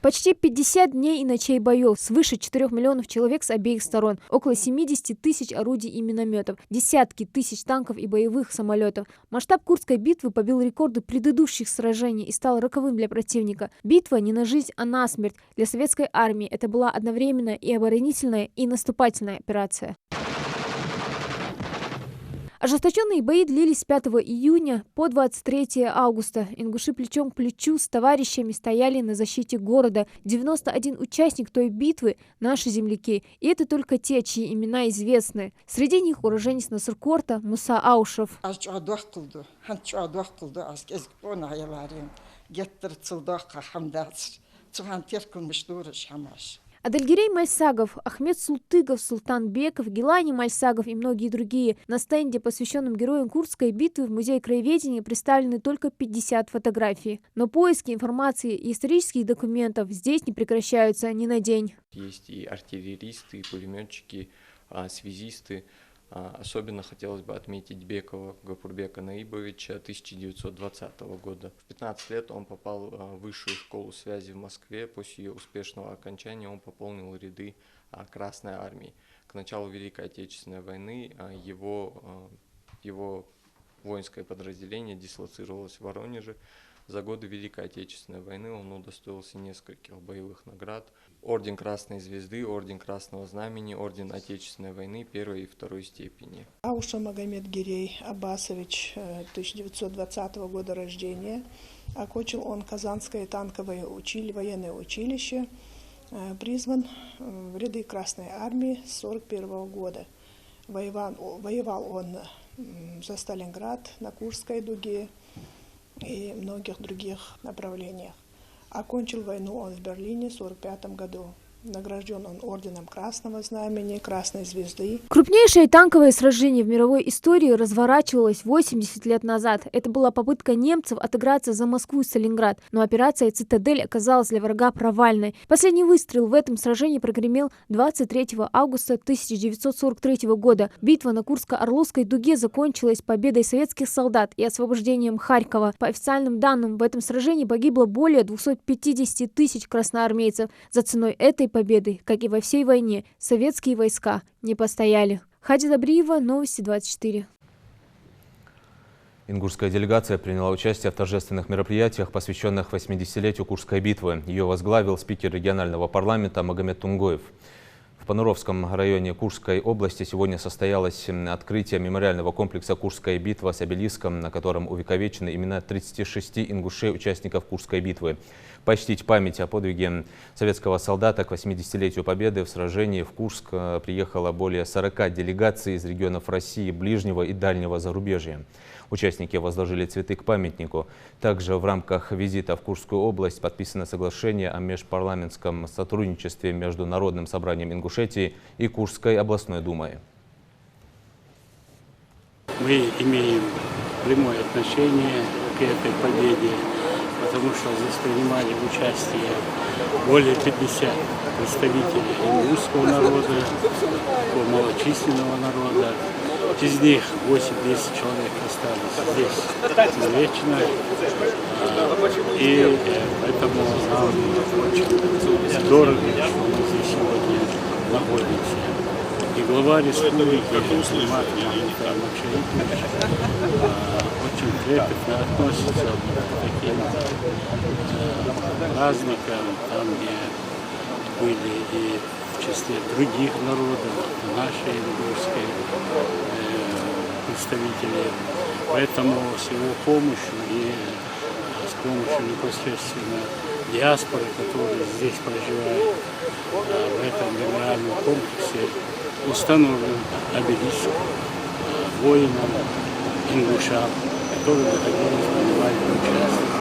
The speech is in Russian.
Почти 50 дней и ночей боев, свыше 4 миллионов человек с обеих сторон, около 70 тысяч орудий и минометов, десятки тысяч танков и боевых самолетов. Масштаб Курской битвы побил рекорды предыдущих сражений и стал роковым для противника. Битва не на жизнь, а на смерть. Для советской армии это была одновременно и оборонительная, и наступательная операция. Ожесточенные бои длились с 5 июня по 23 августа. Ингуши плечом к плечу с товарищами стояли на защите города. 91 участник той битвы – наши земляки. И это только те, чьи имена известны. Среди них уроженец Насыркорта Муса Аушев. Адельгерей Мальсагов, Ахмед Султыгов, Султан Беков, Гилани Мальсагов и многие другие. На стенде, посвященном героям Курской битвы, в Музее краеведения представлены только 50 фотографий. Но поиски информации и исторических документов здесь не прекращаются ни на день. Есть и артиллеристы, и пулеметчики, связисты. Особенно хотелось бы отметить Бекова Гапурбека Наибовича 1920 года. В 15 лет он попал в высшую школу связи в Москве. После ее успешного окончания он пополнил ряды Красной армии. К началу Великой Отечественной войны его воинское подразделение дислоцировалось в Воронеже. За годы Великой Отечественной войны он удостоился нескольких боевых наград. Орден Красной Звезды, Орден Красного Знамени, Орден Отечественной войны первой и второй степени. Ауша Магомед-Гирей Аббасович, 1920 года рождения. Окончил он Казанское танковое военное училище. Призван в ряды Красной армии с 1941 года. Воевал он за Сталинград, на Курской дуге и многих других направлениях. Окончил войну он в Берлине в 1945 году. Награжден он орденом Красного Знамени, Красной Звезды. Крупнейшее танковое сражение в мировой истории разворачивалось 80 лет назад. Это была попытка немцев отыграться за Москву и Сталинград. Но операция «Цитадель» оказалась для врага провальной. Последний выстрел в этом сражении прогремел 23 августа 1943 года. Битва на Курско-Орловской дуге закончилась победой советских солдат и освобождением Харькова. По официальным данным, в этом сражении погибло более 250 тысяч красноармейцев. За ценой этой победы, как и во всей войне, советские войска не постояли. Хадия Добриева, Новости 24. Ингушская делегация приняла участие в торжественных мероприятиях, посвященных 80-летию Курской битвы. Ее возглавил спикер регионального парламента Магомед Тунгоев. В Пануровском районе Курской области сегодня состоялось открытие мемориального комплекса «Курская битва» с обелиском, на котором увековечены имена 36 ингушей, участников Курской битвы. Почтить память о подвиге советского солдата к 80-летию Победы в сражении в Курск приехало более 40 делегаций из регионов России, ближнего и дальнего зарубежья. Участники возложили цветы к памятнику. Также в рамках визита в Курскую область подписано соглашение о межпарламентском сотрудничестве между Народным собранием Ингушетии и Курской областной думой. Мы имеем прямое отношение к этой победе, потому что здесь принимали участие более 50 представителей ингушского народа, малочисленного народа. Из них 80 человек остались здесь навечно. И поэтому нам очень здорово, что мы здесь сегодня находимся. И глава республики Мусульман очень трепетно относится к таким праздникам, там, где были и в числе других народов, нашей ингушской представители. Поэтому с его помощью и с помощью непосредственно диаспоры, которые здесь проживают, в этом мемориальном комплексе установлен обелиск воинам, ингушам, которые находились в принимали участие.